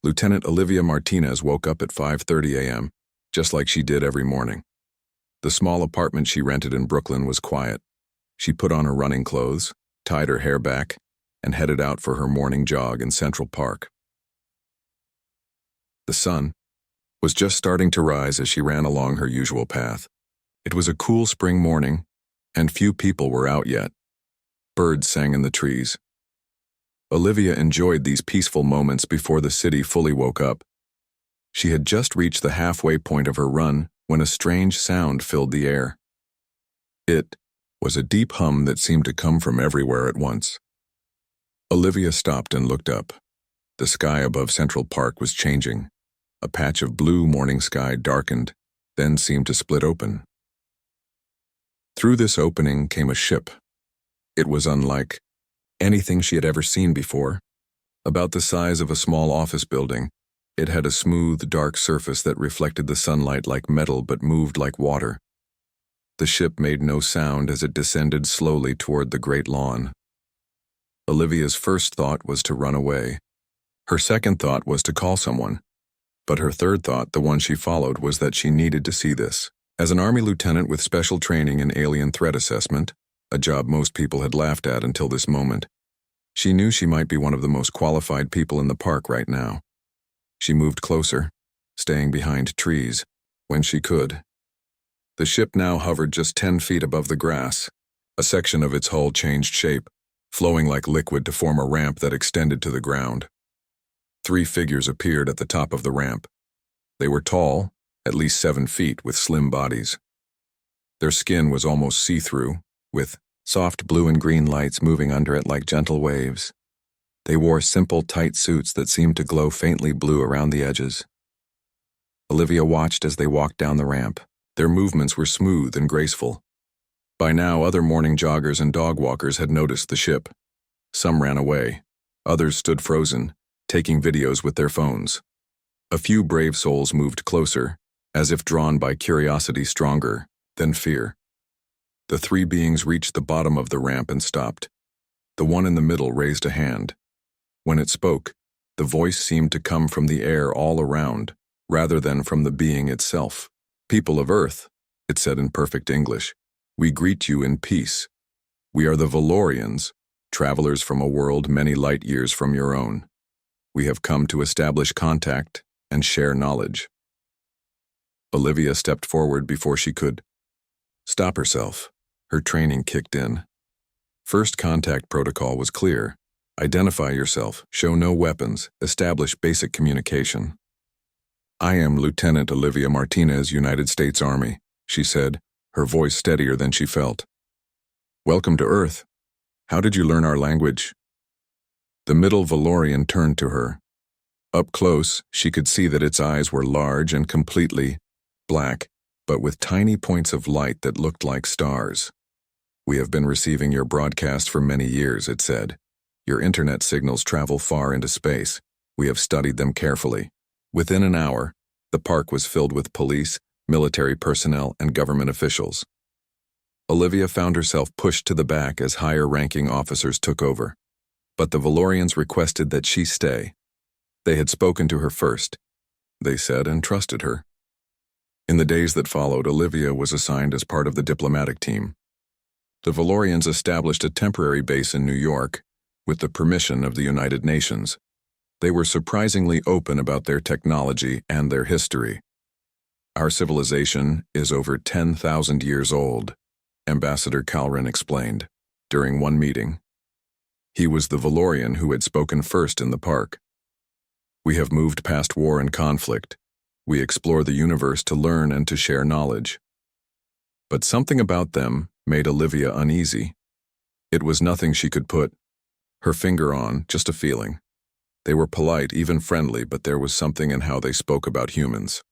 Lieutenant Olivia Martinez woke up at 5:30 a.m., just like she did every morning. The small apartment she rented in Brooklyn was quiet. She put on her running clothes, tied her hair back, and headed out for her morning jog in Central Park. The sun was just starting to rise as she ran along her usual path. It was a cool spring morning, and few people were out yet. Birds sang in the trees. Olivia enjoyed these peaceful moments before the city fully woke up. She had just reached the halfway point of her run when a strange sound filled the air. It was a deep hum that seemed to come from everywhere at once. Olivia stopped and looked up. The sky above Central Park was changing. A patch of blue morning sky darkened, then seemed to split open. Through this opening came a ship. It was unlike anything she had ever seen before. About the size of a small office building, it had a smooth, dark surface that reflected the sunlight like metal but moved like water. The ship made no sound as it descended slowly toward the great lawn. Olivia's first thought was to run away. Her second thought was to call someone. But her third thought, the one she followed, was that she needed to see this. As an Army lieutenant with special training in alien threat assessment, a job most people had laughed at until this moment, she knew she might be one of the most qualified people in the park right now. She moved closer, staying behind trees, when she could. The ship now hovered just 10 feet above the grass. A section of its hull changed shape, flowing like liquid to form a ramp that extended to the ground. 3 figures appeared at the top of the ramp. They were tall, at least 7 feet, with slim bodies. Their skin was almost see-through, with soft blue and green lights moving under it like gentle waves. They wore simple, tight suits that seemed to glow faintly blue around the edges. Olivia watched as they walked down the ramp. Their movements were smooth and graceful. By now, other morning joggers and dog walkers had noticed the ship. Some ran away. Others stood frozen, taking videos with their phones. A few brave souls moved closer, as if drawn by curiosity stronger than fear. The 3 beings reached the bottom of the ramp and stopped. The one in the middle raised a hand. When it spoke, the voice seemed to come from the air all around, rather than from the being itself. "People of Earth," it said in perfect English, "we greet you in peace. We are the Valorians, travelers from a world many light years from your own. We have come to establish contact and share knowledge." Olivia stepped forward before she could stop herself. Her training kicked in. First contact protocol was clear. Identify yourself, show no weapons, establish basic communication. "I am Lieutenant Olivia Martinez, United States Army," she said, her voice steadier than she felt. "Welcome to Earth. How did you learn our language?" The middle Valorian turned to her. Up close, she could see that its eyes were large and completely black, but with tiny points of light that looked like stars. "We have been receiving your broadcast for many years," it said. "Your internet signals travel far into space. We have studied them carefully." Within an hour, the park was filled with police, military personnel, and government officials. Olivia found herself pushed to the back as higher-ranking officers took over. But the Valorians requested that she stay. They had spoken to her first, they said, and trusted her. In the days that followed, Olivia was assigned as part of the diplomatic team. The Valorians established a temporary base in New York with the permission of the United Nations. They were surprisingly open about their technology and their history. "Our civilization is over 10,000 years old," Ambassador Calrin explained during one meeting. He was the Valorian who had spoken first in the park. "We have moved past war and conflict. We explore the universe to learn and to share knowledge." But something about them made Olivia uneasy. It was nothing she could put her finger on, just a feeling. They were polite, even friendly, but there was something in how they spoke about humans.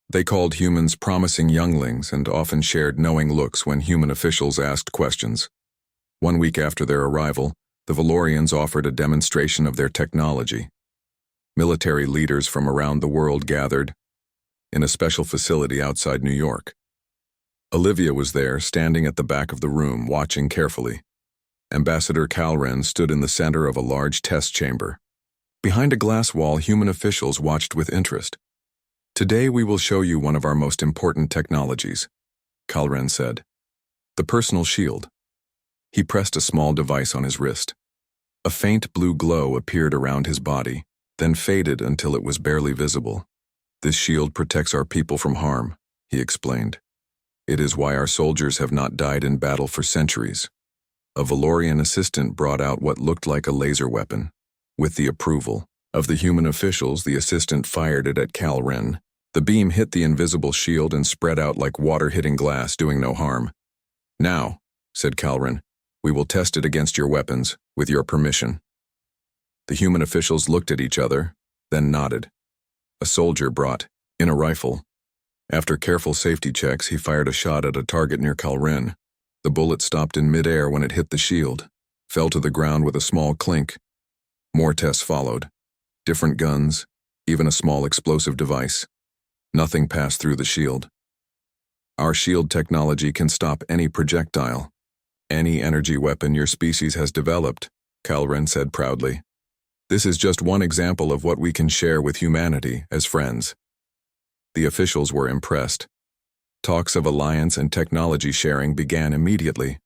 They called humans promising younglings and often shared knowing looks when human officials asked questions. 1 week after their arrival, the Valorians offered a demonstration of their technology. Military leaders from around the world gathered in a special facility outside New York. Olivia was there, standing at the back of the room, watching carefully. Ambassador Calrin stood in the center of a large test chamber. Behind a glass wall, human officials watched with interest. "Today we will show you one of our most important technologies," Kalren said. "The personal shield." He pressed a small device on his wrist. A faint blue glow appeared around his body, then faded until it was barely visible. "This shield protects our people from harm," he explained. "It is why our soldiers have not died in battle for centuries." A Valorian assistant brought out what looked like a laser weapon. With the approval of the human officials, the assistant fired it at Kalren. The beam hit the invisible shield and spread out like water hitting glass, doing no harm. "Now," said Kalren, "we will test it against your weapons, with your permission." The human officials looked at each other, then nodded. A soldier brought in a rifle. After careful safety checks, he fired a shot at a target near Kalren. The bullet stopped in midair when it hit the shield, fell to the ground with a small clink. More tests followed. Different guns, even a small explosive device. Nothing passed through the shield. "Our shield technology can stop any projectile, any energy weapon your species has developed," Kalren said proudly. "This is just one example of what we can share with humanity as friends." The officials were impressed. Talks of alliance and technology sharing began immediately.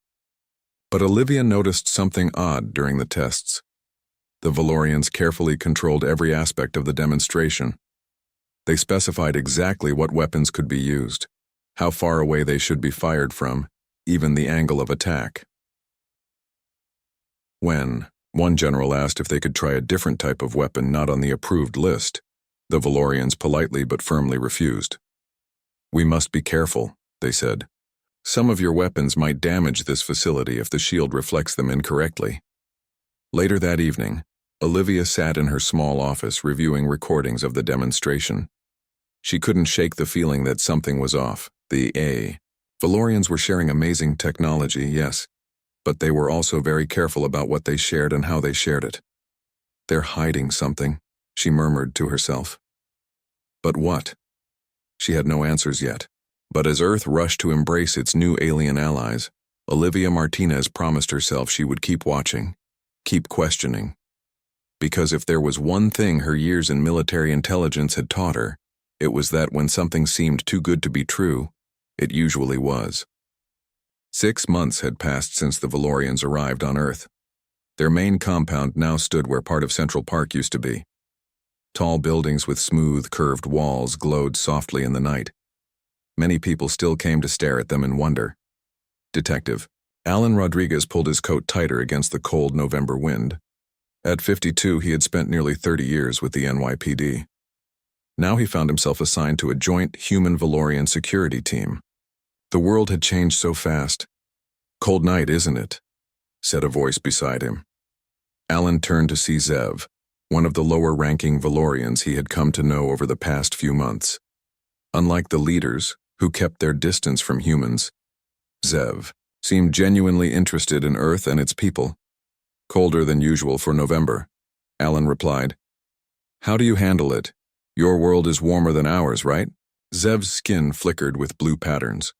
But Olivia noticed something odd during the tests. The Valorians carefully controlled every aspect of the demonstration. They specified exactly what weapons could be used, how far away they should be fired from, even the angle of attack. When one general asked if they could try a different type of weapon not on the approved list, the Valorians politely but firmly refused. "We must be careful," they said. "Some of your weapons might damage this facility if the shield reflects them incorrectly." Later that evening, Olivia sat in her small office reviewing recordings of the demonstration. She couldn't shake the feeling that something was off. Valorians were sharing amazing technology, yes, but they were also very careful about what they shared and how they shared it. "They're hiding something," she murmured to herself. But what? She had no answers yet. But as Earth rushed to embrace its new alien allies, Olivia Martinez promised herself she would keep watching, keep questioning. Because if there was one thing her years in military intelligence had taught her, it was that when something seemed too good to be true, it usually was. 6 months had passed since the Valorians arrived on Earth. Their main compound now stood where part of Central Park used to be. Tall buildings with smooth, curved walls glowed softly in the night. Many people still came to stare at them in wonder. Detective Alan Rodriguez pulled his coat tighter against the cold November wind. At 52, he had spent nearly 30 years with the NYPD. Now he found himself assigned to a joint human-Valorian security team. The world had changed so fast. "Cold night, isn't it?" said a voice beside him. Alan turned to see Zev, one of the lower-ranking Valorians he had come to know over the past few months. Unlike the leaders, who kept their distance from humans, Zev seemed genuinely interested in Earth and its people. "Colder than usual for November," Alan replied. "How do you handle it? Your world is warmer than ours, right?" Zev's skin flickered with blue patterns.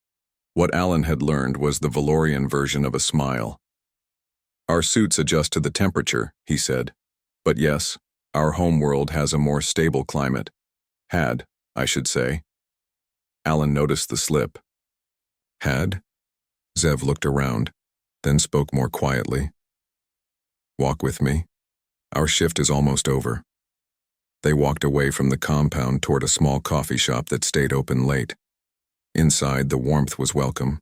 What Alan had learned was the Valorian version of a smile. "Our suits adjust to the temperature," he said. "But yes, our homeworld has a more stable climate. Had, I should say." Alan noticed the slip. "Had?" Zev looked around, then spoke more quietly. "Walk with me. Our shift is almost over." They walked away from the compound toward a small coffee shop that stayed open late. Inside, the warmth was welcome.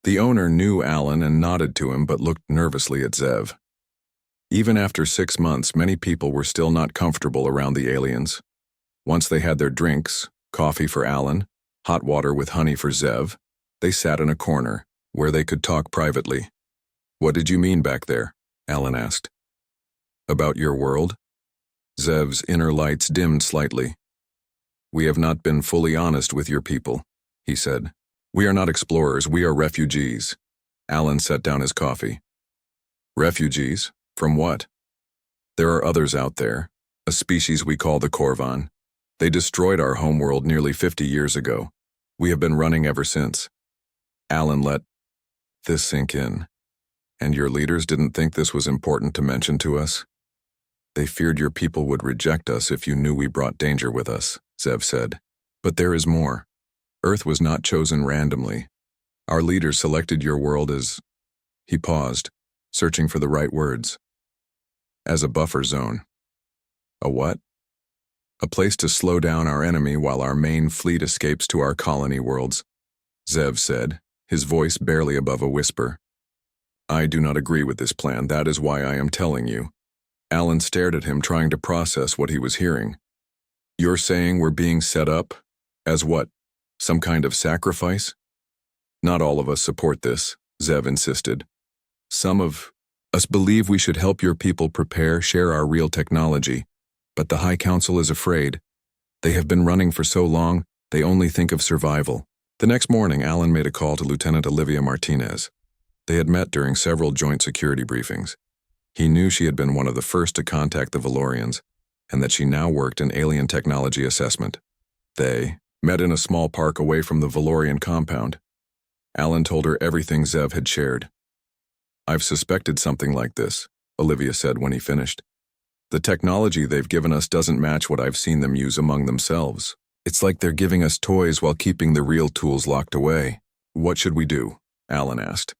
The owner knew Alan and nodded to him but looked nervously at Zev. Even after 6 months, many people were still not comfortable around the aliens. Once they had their drinks, coffee for Alan, hot water with honey for Zev, they sat in a corner, where they could talk privately. "What did you mean back there?" Alan asked. "About your world?" Zev's inner lights dimmed slightly. "We have not been fully honest with your people," he said. "We are not explorers, we are refugees." Alan set down his coffee. "Refugees? From what?" "There are others out there, a species we call the Korvan. They destroyed our homeworld nearly 50 years ago. We have been running ever since." Alan let this sink in. "And your leaders didn't think this was important to mention to us?" They feared your people would reject us if you knew we brought danger with us, Zev said. But there is more. Earth was not chosen randomly. Our leaders selected your world as... He paused, searching for the right words. As a buffer zone. A what? A place to slow down our enemy while our main fleet escapes to our colony worlds, Zev said, his voice barely above a whisper. I do not agree with this plan, that is why I am telling you. Alan stared at him, trying to process what he was hearing. You're saying we're being set up? As what? Some kind of sacrifice? Not all of us support this, Zev insisted. Some of us believe we should help your people share our real technology, but the High Council is afraid. They have been running for so long, they only think of survival. The next morning, Alan made a call to Lieutenant Olivia Martinez. They had met during several joint security briefings. He knew she had been one of the first to contact the Valorians, and that she now worked in alien technology assessment. They met in a small park away from the Valorian compound. Alan told her everything Zev had shared. I've suspected something like this, Olivia said when he finished. The technology they've given us doesn't match what I've seen them use among themselves. It's like they're giving us toys while keeping the real tools locked away. What should we do? Alan asked.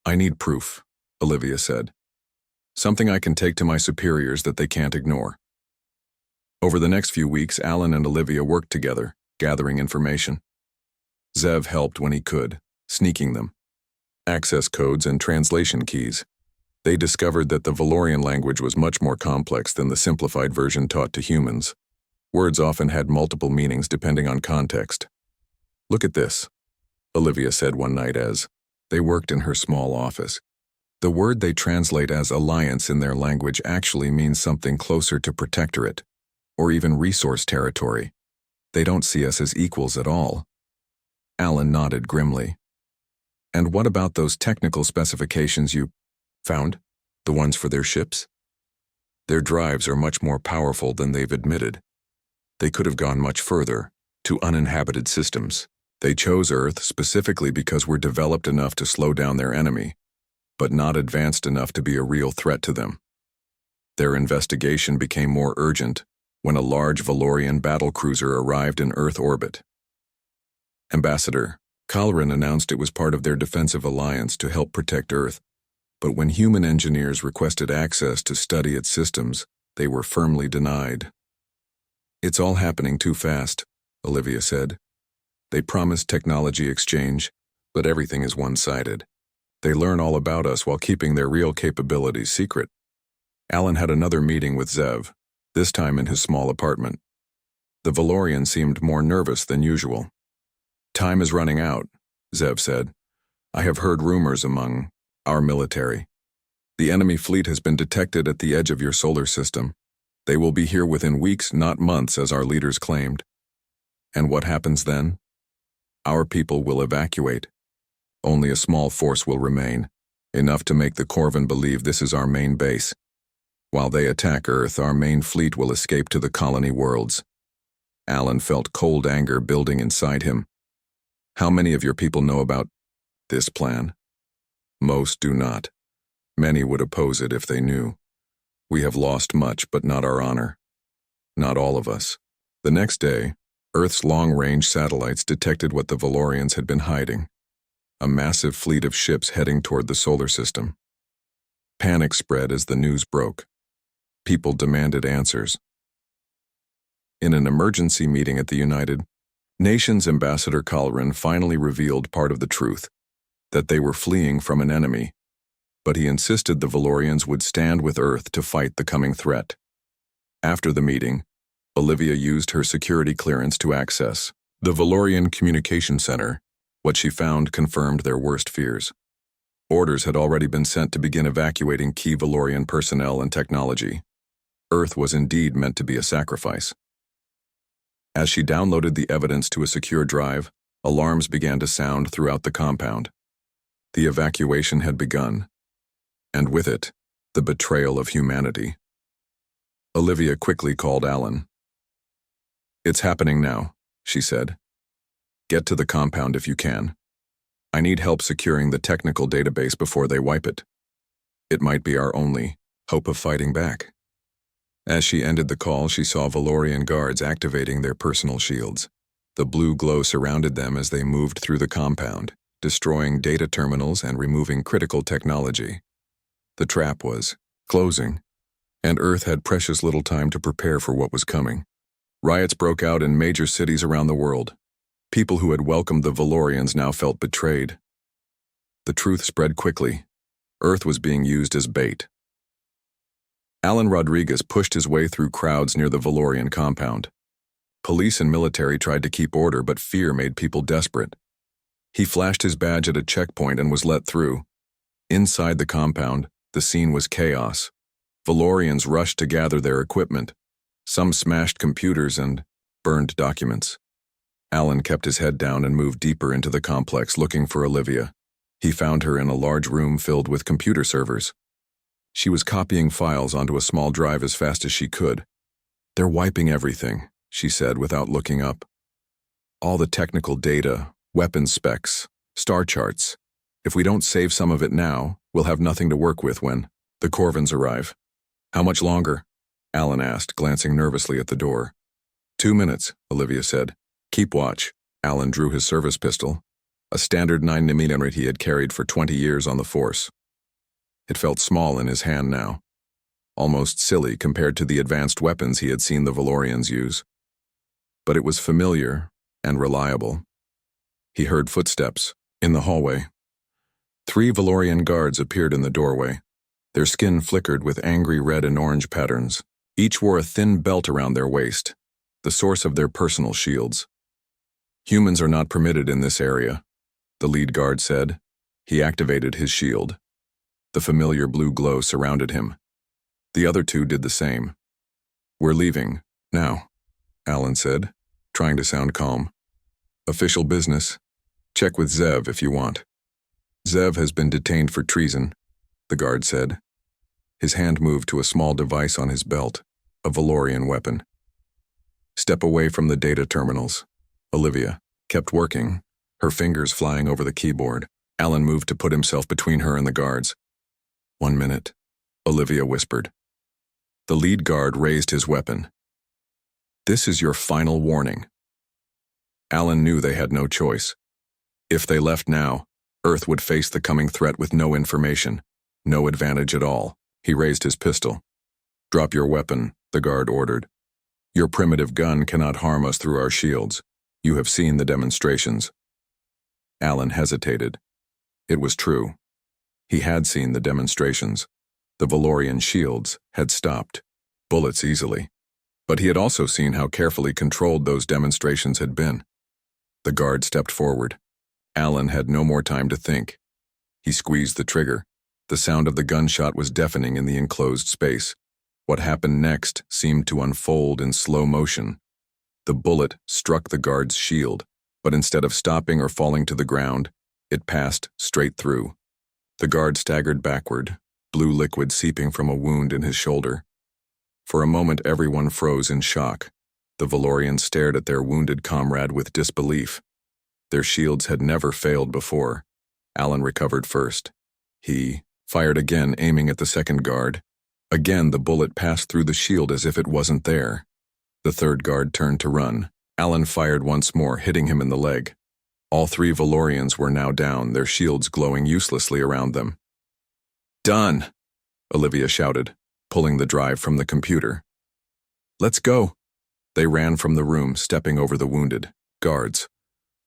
I need proof, Olivia said. Something I can take to my superiors that they can't ignore. Over the next few weeks, Alan and Olivia worked together, gathering information. Zev helped when he could, sneaking them. Access codes and translation keys. They discovered that the Valorian language was much more complex than the simplified version taught to humans. Words often had multiple meanings depending on context. Look at this, Olivia said one night as they worked in her small office. The word they translate as alliance in their language actually means something closer to protectorate, or even resource territory. They don't see us as equals at all. Alan nodded grimly. And what about those technical specifications you found? The ones for their ships? Their drives are much more powerful than they've admitted. They could have gone much further, to uninhabited systems. They chose Earth specifically because we're developed enough to slow down their enemy, but not advanced enough to be a real threat to them. Their investigation became more urgent when a large Valorian battlecruiser arrived in Earth orbit. Ambassador Kalrin announced it was part of their defensive alliance to help protect Earth, but when human engineers requested access to study its systems, they were firmly denied. It's all happening too fast, Olivia said. They promised technology exchange, but everything is one-sided. They learn all about us while keeping their real capabilities secret. Alan had another meeting with Zev, this time in his small apartment. The Valorian seemed more nervous than usual. Time is running out, Zev said. I have heard rumors among our military. The enemy fleet has been detected at the edge of your solar system. They will be here within weeks, not months, as our leaders claimed. And what happens then? Our people will evacuate. Only a small force will remain, enough to make the Corvin believe this is our main base. While they attack Earth, our main fleet will escape to the colony worlds. Alan felt cold anger building inside him. How many of your people know about this plan? Most do not. Many would oppose it if they knew. We have lost much, but not our honor. Not all of us. The next day, Earth's long-range satellites detected what the Valorians had been hiding. A massive fleet of ships heading toward the solar system. Panic spread as the news broke. People demanded answers. In an emergency meeting at the United Nations, Ambassador Kalrin finally revealed part of the truth, that they were fleeing from an enemy, but he insisted the Valorians would stand with Earth to fight the coming threat. After the meeting, Olivia used her security clearance to access the Valorian Communication Center. What she found confirmed their worst fears. Orders had already been sent to begin evacuating key Valorian personnel and technology. Earth was indeed meant to be a sacrifice. As she downloaded the evidence to a secure drive, alarms began to sound throughout the compound. The evacuation had begun, and with it, the betrayal of humanity. Olivia quickly called Alan. It's happening now, she said. Get to the compound if you can. I need help securing the technical database before they wipe it. It might be our only hope of fighting back. As she ended the call, she saw Valorian guards activating their personal shields. The blue glow surrounded them as they moved through the compound, destroying data terminals and removing critical technology. The trap was closing, and Earth had precious little time to prepare for what was coming. Riots broke out in major cities around the world. People who had welcomed the Valorians now felt betrayed. The truth spread quickly. Earth was being used as bait. Alan Rodriguez pushed his way through crowds near the Valorian compound. Police and military tried to keep order, but fear made people desperate. He flashed his badge at a checkpoint and was let through. Inside the compound, the scene was chaos. Valorians rushed to gather their equipment. Some smashed computers and burned documents. Alan kept his head down and moved deeper into the complex looking for Olivia. He found her in a large room filled with computer servers. She was copying files onto a small drive as fast as she could. "They're wiping everything," she said without looking up. "All the technical data, weapons specs, star charts. If we don't save some of it now, we'll have nothing to work with when the Corvins arrive." "How much longer?" Alan asked, glancing nervously at the door. 2 minutes, Olivia said. "Keep watch." Alan drew his service pistol, a standard 9mm he had carried for 20 years on the force. It felt small in his hand now, almost silly compared to the advanced weapons he had seen the Valorians use. But it was familiar and reliable. He heard footsteps in the hallway. 3 Valorian guards appeared in the doorway. Their skin flickered with angry red and orange patterns. Each wore a thin belt around their waist, the source of their personal shields. "Humans are not permitted in this area," the lead guard said. He activated his shield. The familiar blue glow surrounded him. The other 2 did the same. "We're leaving, now," Alan said, trying to sound calm. "Official business. Check with Zev if you want." "Zev has been detained for treason," the guard said. His hand moved to a small device on his belt, a Valorian weapon. "Step away from the data terminals." Olivia kept working, her fingers flying over the keyboard. Alan moved to put himself between her and the guards. "1 minute," Olivia whispered. The lead guard raised his weapon. "This is your final warning." Alan knew they had no choice. If they left now, Earth would face the coming threat with no information, no advantage at all. He raised his pistol. "Drop your weapon," the guard ordered. "Your primitive gun cannot harm us through our shields. You have seen the demonstrations." Alan hesitated. It was true. He had seen the demonstrations. The Valorian shields had stopped bullets easily. But he had also seen how carefully controlled those demonstrations had been. The guard stepped forward. Alan had no more time to think. He squeezed the trigger. The sound of the gunshot was deafening in the enclosed space. What happened next seemed to unfold in slow motion. The bullet struck the guard's shield, but instead of stopping or falling to the ground, it passed straight through. The guard staggered backward, blue liquid seeping from a wound in his shoulder. For a moment, everyone froze in shock. The Valorians stared at their wounded comrade with disbelief. Their shields had never failed before. Alan recovered first. He fired again, aiming at the second guard. Again, the bullet passed through the shield as if it wasn't there. The third guard turned to run. Alan fired once more, hitting him in the leg. All 3 Valorians were now down, their shields glowing uselessly around them. "Done!" Olivia shouted, pulling the drive from the computer. "Let's go!" They ran from the room, stepping over the wounded guards.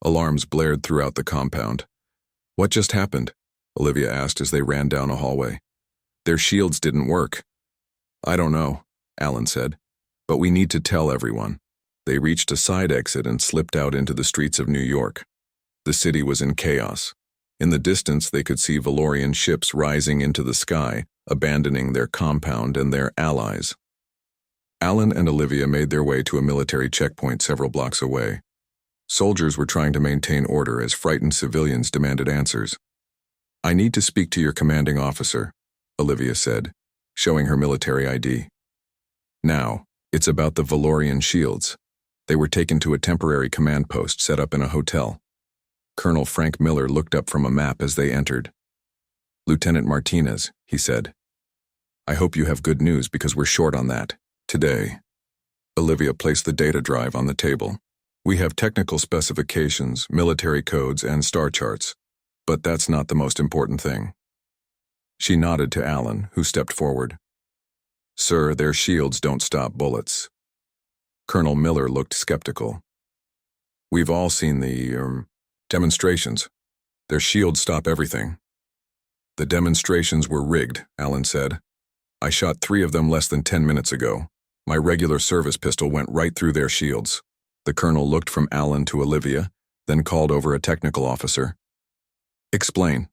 Alarms blared throughout the compound. "What just happened?" Olivia asked as they ran down a hallway. "Their shields didn't work." "I don't know," Alan said, "but we need to tell everyone." They reached a side exit and slipped out into the streets of New York. The city was in chaos. In the distance, they could see Valorian ships rising into the sky, abandoning their compound and their allies. Alan and Olivia made their way to a military checkpoint several blocks away. Soldiers were trying to maintain order as frightened civilians demanded answers. "I need to speak to your commanding officer," Olivia said, showing her military ID. "Now, it's about the Valorian shields." They were taken to a temporary command post set up in a hotel. Colonel Frank Miller looked up from a map as they entered. "Lieutenant Martinez," he said. "I hope you have good news because we're short on that. Today, Olivia placed the data drive on the table. We have technical specifications, military codes, and star charts, but that's not the most important thing. She nodded to Alan, who stepped forward. Sir, their shields don't stop bullets. Colonel Miller looked skeptical. We've all seen the demonstrations. Their shields stop everything. The demonstrations were rigged, Alan said. I shot 3 of them less than 10 minutes ago. My regular service pistol went right through their shields. The colonel looked from Alan to Olivia, then called over a technical officer. Explain.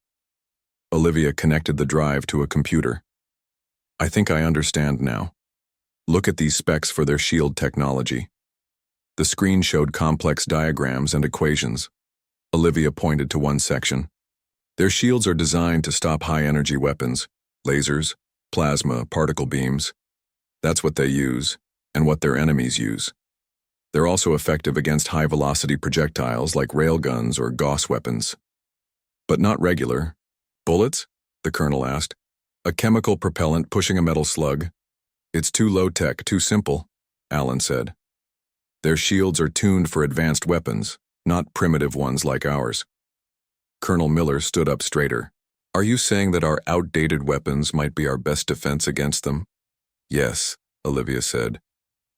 Olivia connected the drive to a computer. I think I understand now. Look at these specs for their shield technology. The screen showed complex diagrams and equations. Olivia pointed to one section. Their shields are designed to stop high-energy weapons, lasers, plasma, particle beams. That's what they use, and what their enemies use. They're also effective against high-velocity projectiles like railguns or Gauss weapons. But not regular. Bullets? The colonel asked. A chemical propellant pushing a metal slug. It's too low-tech, too simple, Alan said. Their shields are tuned for advanced weapons, not primitive ones like ours. Colonel Miller stood up straighter. Are you saying that our outdated weapons might be our best defense against them? Yes, Olivia said.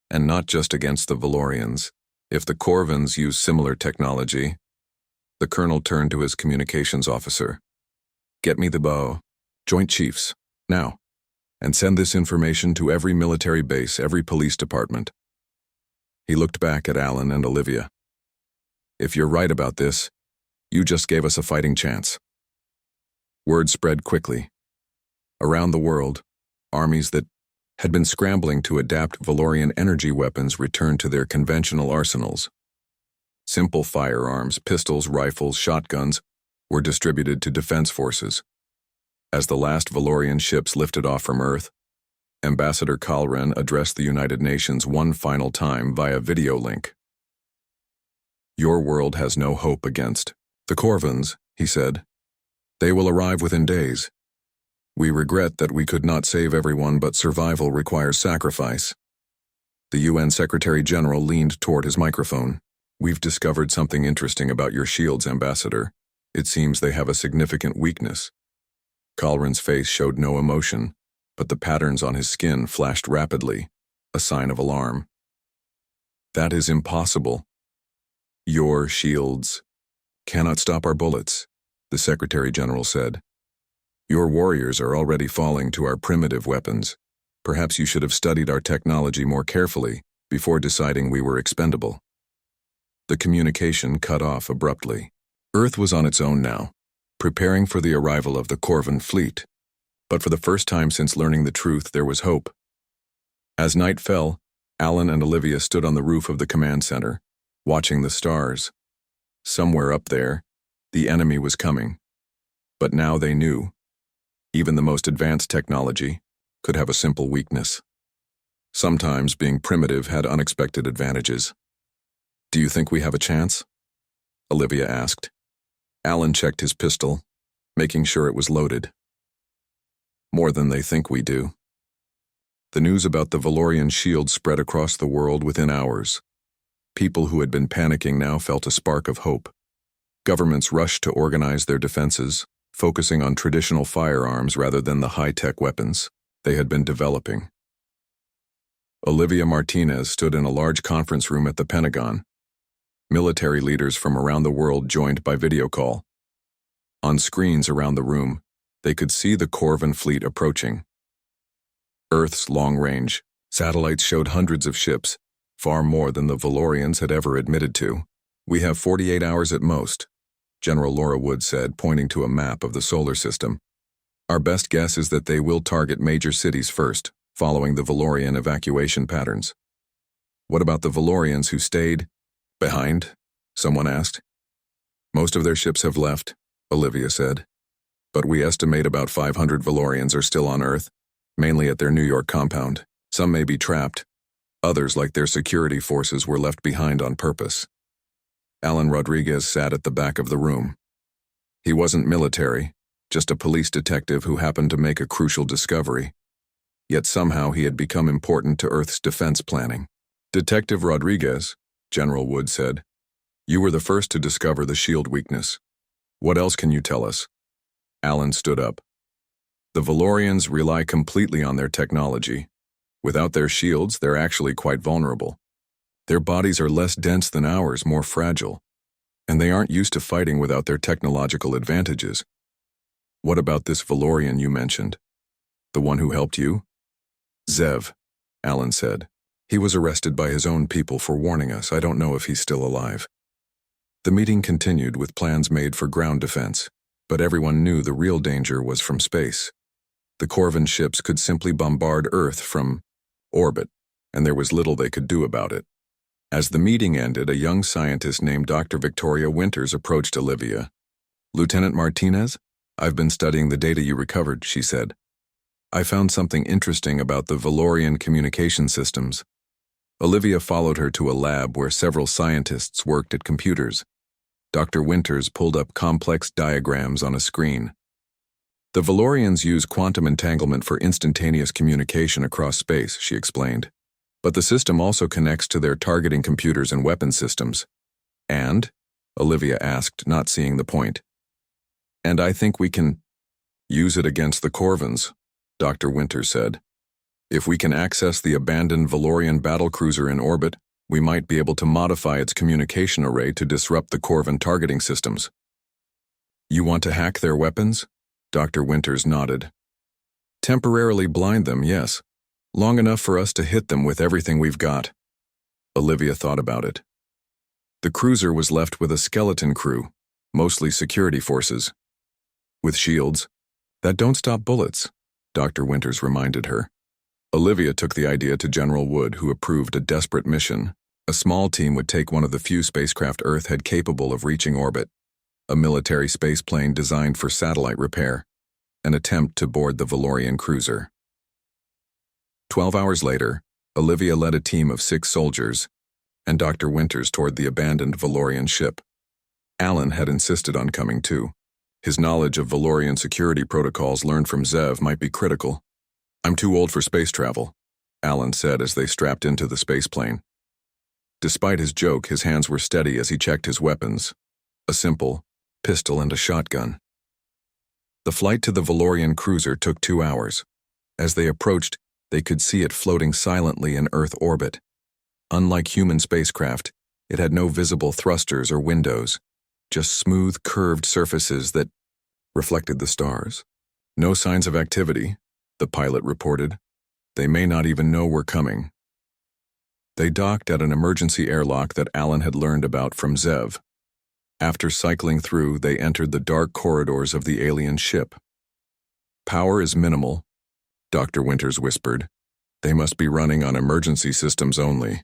And not just against the Valorians. If the Corvins use similar technology. The colonel turned to his communications officer. Get me the Joint Chiefs, now. And send this information to every military base, every police department. He looked back at Alan and Olivia. If you're right about this, you just gave us a fighting chance. Word spread quickly. Around the world, armies that had been scrambling to adapt Valorian energy weapons returned to their conventional arsenals. Simple firearms, pistols, rifles, shotguns were distributed to defense forces. As the last Valorian ships lifted off from Earth, Ambassador Kalren addressed the United Nations one final time via video link. Your world has no hope against the Corvins, he said. They will arrive within days. We regret that we could not save everyone, but survival requires sacrifice. The UN Secretary-General leaned toward his microphone. We've discovered something interesting about your shields, Ambassador. It seems they have a significant weakness. Kalren's face showed no emotion, but the patterns on his skin flashed rapidly, a sign of alarm. That is impossible. Your shields cannot stop our bullets, the Secretary-General said. Your warriors are already falling to our primitive weapons. Perhaps you should have studied our technology more carefully before deciding we were expendable. The communication cut off abruptly. Earth was on its own now, preparing for the arrival of the Corvin fleet. But for the first time since learning the truth, there was hope. As night fell, Alan and Olivia stood on the roof of the command center, watching the stars. Somewhere up there, the enemy was coming. But now they knew. Even the most advanced technology could have a simple weakness. Sometimes being primitive had unexpected advantages. Do you think we have a chance? Olivia asked. Alan checked his pistol, making sure it was loaded. More than they think we do. The news about the Valorian shield spread across the world within hours. People who had been panicking now felt a spark of hope. Governments rushed to organize their defenses, focusing on traditional firearms rather than the high-tech weapons they had been developing. Olivia Martinez stood in a large conference room at the Pentagon. Military leaders from around the world joined by video call. On screens around the room, they could see the Corvin fleet approaching. Earth's long-range satellites showed hundreds of ships, far more than the Valorians had ever admitted to. We have 48 hours at most, General Laura Wood said, pointing to a map of the solar system. Our best guess is that they will target major cities first, following the Valorian evacuation patterns. What about the Valorians who stayed behind? Someone asked. Most of their ships have left, Olivia said. But we estimate about 500 Valorians are still on Earth, mainly at their New York compound. Some may be trapped. Others, like their security forces, were left behind on purpose. Alan Rodriguez sat at the back of the room. He wasn't military, just a police detective who happened to make a crucial discovery. yet somehow he had become important to Earth's defense planning. "Detective Rodriguez," General Wood said, "you were the first to discover the shield weakness. What else can you tell us?" Alan stood up. "The Valorians rely completely on their technology. Without their shields, they're actually quite vulnerable. Their bodies are less dense than ours, more fragile, and they aren't used to fighting without their technological advantages." "What about this Valorian you mentioned? The one who helped you?" "Zev," Alan said. "He was arrested by his own people for warning us. I don't know if he's still alive." The meeting continued with plans made for ground defense, but everyone knew the real danger was from space. The Corvan ships could simply bombard Earth from orbit, and there was little they could do about it. As the meeting ended, a young scientist named Dr. Victoria Winters approached Olivia. "Lieutenant Martinez, I've been studying the data you recovered," she said. "I found something interesting about the Valorian communication systems." Olivia followed her to a lab where several scientists worked at computers. Dr. Winters pulled up complex diagrams on a screen. "The Valorians use quantum entanglement for instantaneous communication across space," she explained. "But the system also connects to their targeting computers and weapon systems." "And?" Olivia asked, not seeing the point. "And I think we can use it against the Corvans," Dr. Winters said. "If we can access the abandoned Valorian battlecruiser in orbit, we might be able to modify its communication array to disrupt the Corvan targeting systems." "You want to hack their weapons?" Dr. Winters nodded. "Temporarily blind them, yes. Long enough for us to hit them with everything we've got." Olivia thought about it. The cruiser was left with a skeleton crew, mostly security forces. "With shields that don't stop bullets," Dr. Winters reminded her. Olivia took the idea to General Wood, who approved a desperate mission. A small team would take one of the few spacecraft Earth had capable of reaching orbit, a military spaceplane designed for satellite repair, and attempt to board the Valorian cruiser. 12 hours later, Olivia led a team of 6 soldiers, and Dr. Winters toward the abandoned Valorian ship. Alan had insisted on coming too. His knowledge of Valorian security protocols learned from Zev might be critical. "I'm too old for space travel," Alan said as they strapped into the spaceplane. Despite his joke, his hands were steady as he checked his weapons, a simple pistol and a shotgun. The flight to the Valorian cruiser took 2 hours. As they approached, they could see it floating silently in Earth orbit. Unlike human spacecraft, it had no visible thrusters or windows, just smooth, curved surfaces that reflected the stars. "No signs of activity," the pilot reported. "They may not even know we're coming." They docked at an emergency airlock that Alan had learned about from Zev. After cycling through, they entered the dark corridors of the alien ship. "Power is minimal," Dr. Winters whispered. "They must be running on emergency systems only."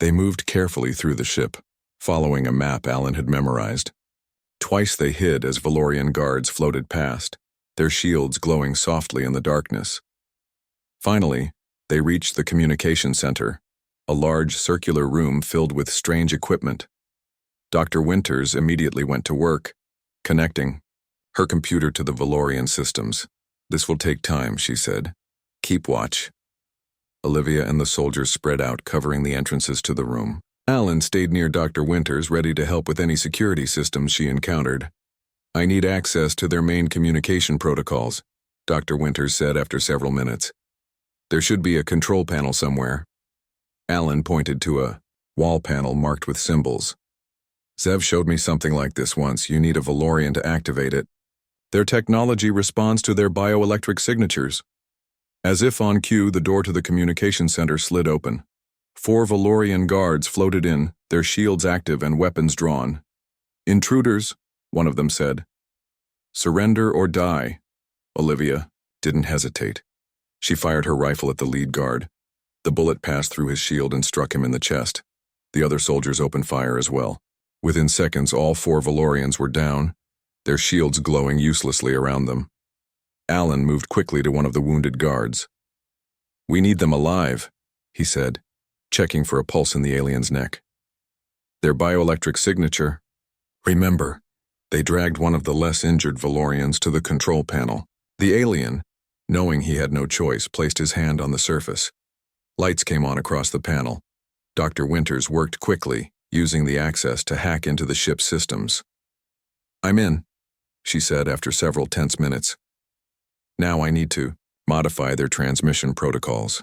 They moved carefully through the ship, following a map Alan had memorized. Twice they hid as Valorian guards floated past, their shields glowing softly in the darkness. Finally, they reached the communication center, a large circular room filled with strange equipment. Dr. Winters immediately went to work, connecting her computer to the Valorian systems. "This will take time," she said. "Keep watch." Olivia and the soldiers spread out, covering the entrances to the room. Alan stayed near Dr. Winters, ready to help with any security systems she encountered. "I need access to their main communication protocols," Dr. Winters said after several minutes. "There should be a control panel somewhere." Alan pointed to a wall panel marked with symbols. "Zev showed me something like this once. You need a Valorian to activate it. Their technology responds to their bioelectric signatures." As if on cue, the door to the communication center slid open. 4 Valorian guards floated in, their shields active and weapons drawn. "Intruders," one of them said. "Surrender or die." Olivia didn't hesitate. She fired her rifle at the lead guard. The bullet passed through his shield and struck him in the chest. The other soldiers opened fire as well. Within seconds, all 4 Valorians were down, their shields glowing uselessly around them. Alan moved quickly to one of the wounded guards. "We need them alive," he said, checking for a pulse in the alien's neck. "Their bioelectric signature." Remember, they dragged one of the less injured Valorians to the control panel. The alien, knowing he had no choice, placed his hand on the surface. Lights came on across the panel. Dr. Winters worked quickly, using the access to hack into the ship's systems. "I'm in," she said after several tense minutes. "Now I need to modify their transmission protocols."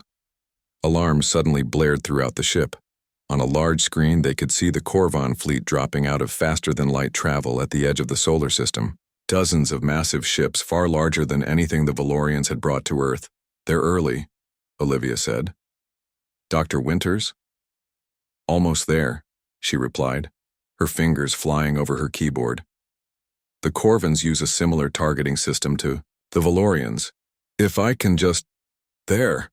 Alarms suddenly blared throughout the ship. On a large screen, they could see the Corvan fleet dropping out of faster-than-light travel at the edge of the solar system. Dozens of massive ships, far larger than anything the Valorians had brought to Earth. "They're early," Olivia said. "Dr. Winters?" "Almost there," she replied, her fingers flying over her keyboard. "The Corvans use a similar targeting system to the Valorians. If I can just... There!"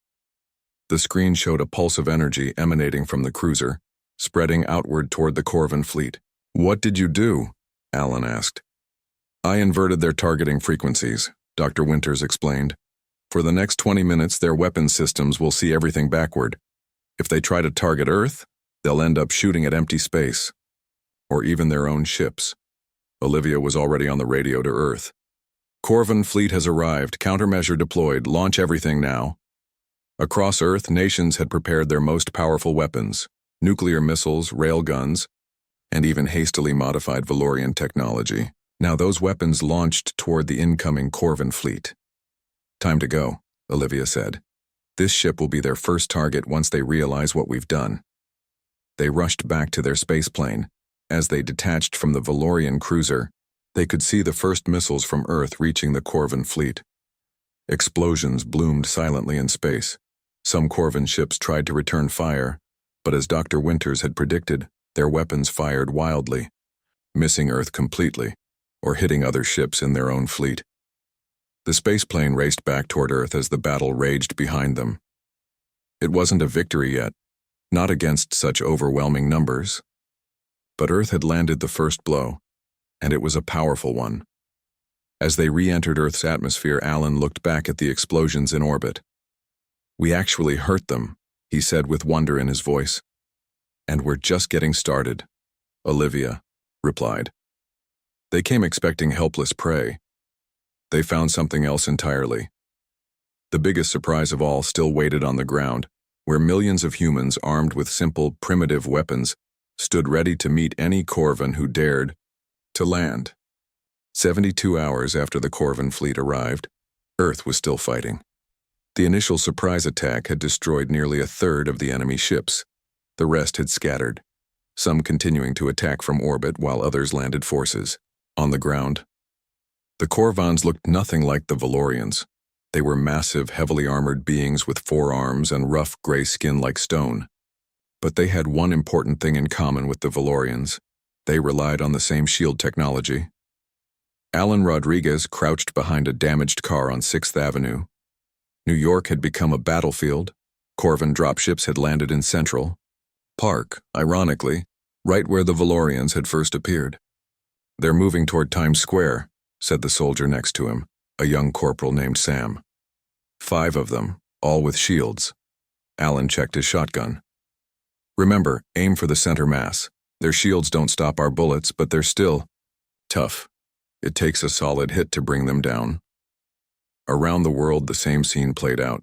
The screen showed a pulse of energy emanating from the cruiser, spreading outward toward the Corvan fleet. "What did you do?" Alan asked. "I inverted their targeting frequencies," Dr. Winters explained. "For the next 20 minutes, their weapons systems will see everything backward. If they try to target Earth, they'll end up shooting at empty space. Or even their own ships." Olivia was already on the radio to Earth. "Corvan fleet has arrived, countermeasure deployed, launch everything now." Across Earth, nations had prepared their most powerful weapons, nuclear missiles, railguns, and even hastily modified Valorian technology. Now those weapons launched toward the incoming Corvan fleet. "Time to go," Olivia said. "This ship will be their first target once they realize what we've done." They rushed back to their spaceplane. As they detached from the Valorian cruiser, they could see the first missiles from Earth reaching the Corvan fleet. Explosions bloomed silently in space. Some Corvan ships tried to return fire, but as Dr. Winters had predicted, their weapons fired wildly, missing Earth completely, or hitting other ships in their own fleet. The spaceplane raced back toward Earth as the battle raged behind them. It wasn't a victory yet, not against such overwhelming numbers. But Earth had landed the first blow, and it was a powerful one. As they re-entered Earth's atmosphere, Alan looked back at the explosions in orbit. "We actually hurt them," he said with wonder in his voice. "And we're just getting started," Olivia replied. "They came expecting helpless prey. They found something else entirely." The biggest surprise of all still waited on the ground, where millions of humans armed with simple, primitive weapons stood ready to meet any Corvan who dared to land. 72 hours after the Corvan fleet arrived, Earth was still fighting. The initial surprise attack had destroyed nearly a third of the enemy ships. The rest had scattered, some continuing to attack from orbit while others landed forces on the ground. The Corvans looked nothing like the Valorians. They were massive, heavily armored beings with 4 arms and rough gray skin like stone. But they had one important thing in common with the Valorians. They relied on the same shield technology. Alan Rodriguez crouched behind a damaged car on 6th Avenue. New York had become a battlefield. Corvan dropships had landed in Central Park, ironically, right where the Valorians had first appeared. "They're moving toward Times Square," said the soldier next to him, a young corporal named Sam. 5 of them, all with shields. Alan checked his shotgun. "Remember, aim for the center mass. Their shields don't stop our bullets, but they're still tough. It takes a solid hit to bring them down." Around the world, the same scene played out.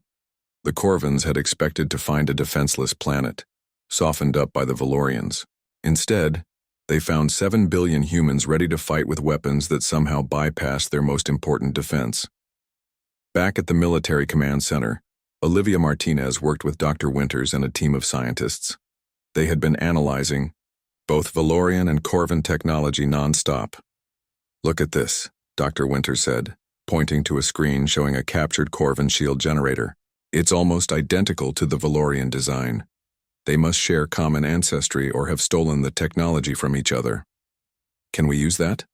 The Corvans had expected to find a defenseless planet, softened up by the Valorians. Instead, they found 7 billion humans ready to fight with weapons that somehow bypassed their most important defense. Back at the Military Command Center, Olivia Martinez worked with Dr. Winters and a team of scientists. They had been analyzing both Valorian and Corvan technology non-stop. "Look at this," Dr. Winters said, pointing to a screen showing a captured Corvan shield generator. "It's almost identical to the Valorian design. They must share common ancestry or have stolen the technology from each other." "Can we use that?"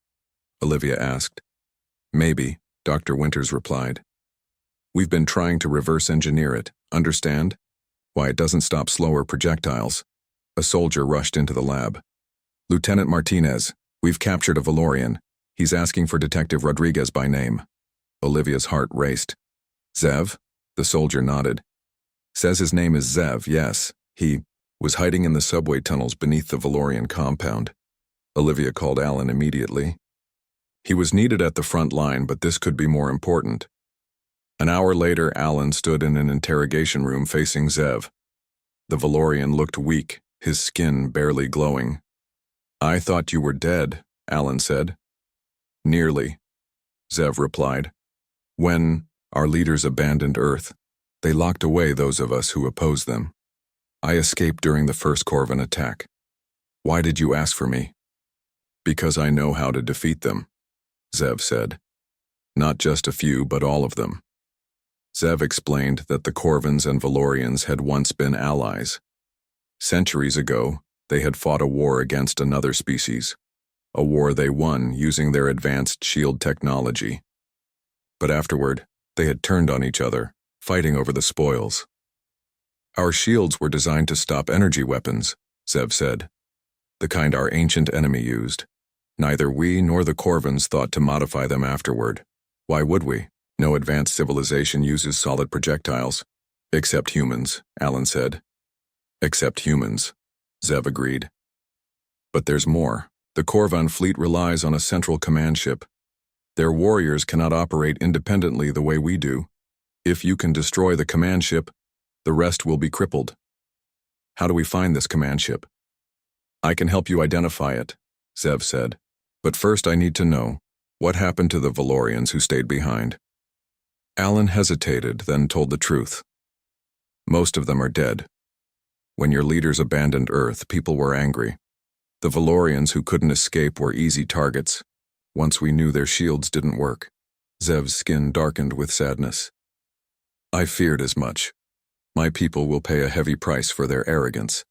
Olivia asked. "Maybe," Dr. Winters replied. "We've been trying to reverse engineer it, understand? Why it doesn't stop slower projectiles." A soldier rushed into the lab. "Lieutenant Martinez, we've captured a Valorian. He's asking for Detective Rodriguez by name." Olivia's heart raced. "Zev?" The soldier nodded. "Says his name is Zev, yes. He was hiding in the subway tunnels beneath the Valorian compound." Olivia called Alan immediately. "He was needed at the front line, but this could be more important." An hour later, Alan stood in an interrogation room facing Zev. The Valorian looked weak, his skin barely glowing. "I thought you were dead," Alan said. "Nearly," Zev replied. "When our leaders abandoned Earth, they locked away those of us who opposed them. I escaped during the first Corvan attack. Why did you ask for me?" "Because I know how to defeat them," Zev said. "Not just a few, but all of them." Zev explained that the Corvans and Valorians had once been allies. Centuries ago, they had fought a war against another species, a war they won using their advanced shield technology. But afterward, they had turned on each other, fighting over the spoils. "Our shields were designed to stop energy weapons," Zev said, "the kind our ancient enemy used. Neither we nor the Corvans thought to modify them afterward. Why would we? No advanced civilization uses solid projectiles. Except humans," Alan said. "Except humans," Zev agreed. "But there's more. The Corvan fleet relies on a central command ship. Their warriors cannot operate independently the way we do. If you can destroy the command ship, the rest will be crippled." "How do we find this command ship?" "I can help you identify it," Zev said. "But first I need to know, what happened to the Valorians who stayed behind?" Alan hesitated, then told the truth. "Most of them are dead. When your leaders abandoned Earth, people were angry. The Valorians who couldn't escape were easy targets. Once we knew their shields didn't work." Zev's skin darkened with sadness. "I feared as much. My people will pay a heavy price for their arrogance."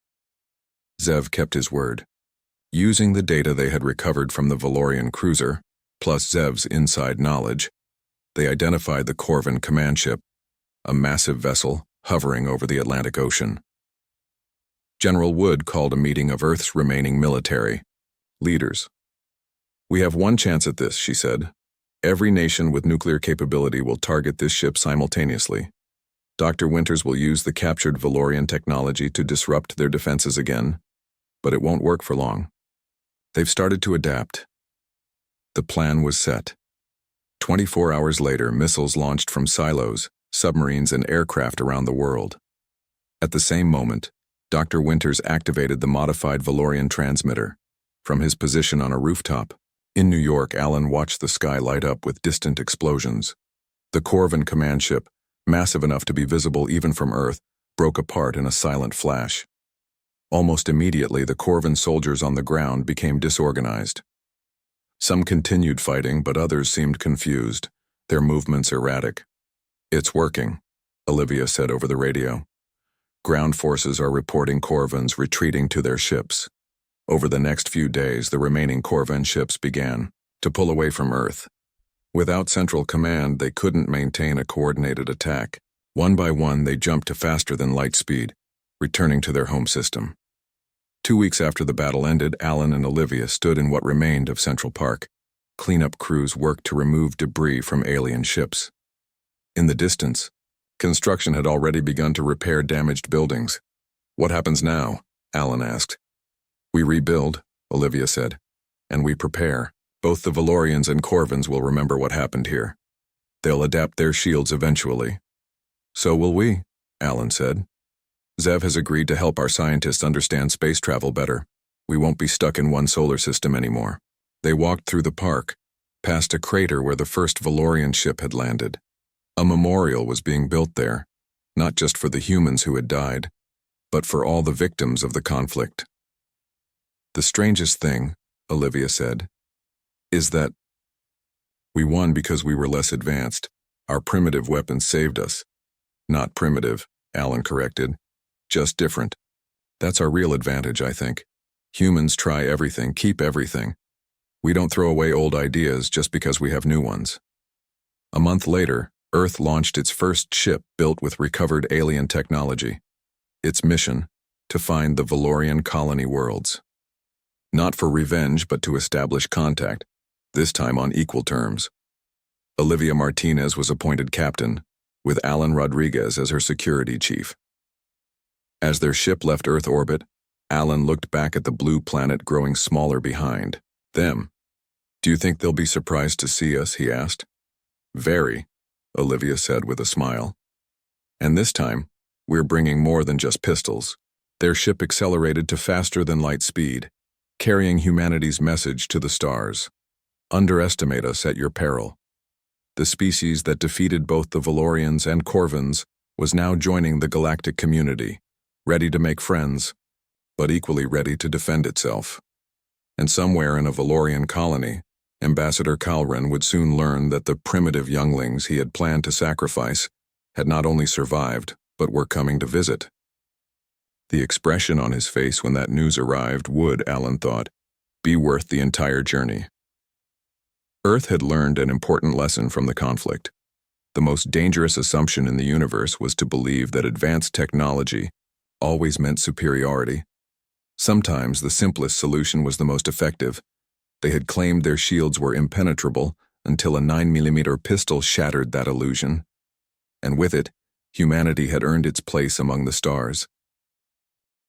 Zev kept his word. Using the data they had recovered from the Valorian cruiser, plus Zev's inside knowledge, they identified the Corvan command ship, a massive vessel hovering over the Atlantic Ocean. General Wood called a meeting of Earth's remaining military leaders. "We have one chance at this," she said. "Every nation with nuclear capability will target this ship simultaneously. Dr. Winters will use the captured Valorian technology to disrupt their defenses again, but it won't work for long. They've started to adapt." The plan was set. 24 hours later, missiles launched from silos, submarines, and aircraft around the world. At the same moment, Dr. Winters activated the modified Valorian transmitter. From his position on a rooftop in New York, Alan watched the sky light up with distant explosions. The Corvan command ship, massive enough to be visible even from Earth, broke apart in a silent flash. Almost immediately, the Corvan soldiers on the ground became disorganized. Some continued fighting, but others seemed confused, their movements erratic. "It's working," Olivia said over the radio. "Ground forces are reporting Corvans retreating to their ships." Over the next few days, the remaining Corvan ships began to pull away from Earth. Without central command, they couldn't maintain a coordinated attack. One by one, they jumped to faster than light speed, returning to their home system. 2 weeks after the battle ended, Alan and Olivia stood in what remained of Central Park. Cleanup crews worked to remove debris from alien ships. In the distance, construction had already begun to repair damaged buildings. "What happens now?" Alan asked. "We rebuild," Olivia said, "and we prepare. Both the Valorians and Corvans will remember what happened here. They'll adapt their shields eventually." "So will we," Alan said. "Zev has agreed to help our scientists understand space travel better. We won't be stuck in one solar system anymore." They walked through the park, past a crater where the first Valorian ship had landed. A memorial was being built there, not just for the humans who had died, but for all the victims of the conflict. "The strangest thing," Olivia said, "is that we won because we were less advanced. Our primitive weapons saved us." "Not primitive," Alan corrected. "Just different. That's our real advantage, I think. Humans try everything, keep everything. We don't throw away old ideas just because we have new ones." A month later, Earth launched its first ship built with recovered alien technology. Its mission, to find the Valorian colony worlds. Not for revenge, but to establish contact, this time on equal terms. Olivia Martinez was appointed captain, with Alan Rodriguez as her security chief. As their ship left Earth orbit, Alan looked back at the blue planet growing smaller behind them. "Do you think they'll be surprised to see us?" he asked. "Very. Olivia said with a smile. And this time, we're bringing more than just pistols. Their ship accelerated to faster than light speed, carrying humanity's message to the stars. Underestimate us at your peril. The species that defeated both the Valorians and Corvins was now joining the galactic community, ready to make friends, but equally ready to defend itself. And somewhere in a Valorian colony, Ambassador Calren would soon learn that the primitive younglings he had planned to sacrifice had not only survived, but were coming to visit. The expression on his face when that news arrived would, Alan thought, be worth the entire journey. Earth had learned an important lesson from the conflict. The most dangerous assumption in the universe was to believe that advanced technology always meant superiority. Sometimes the simplest solution was the most effective. They had claimed their shields were impenetrable until a 9mm pistol shattered that illusion. And with it, humanity had earned its place among the stars.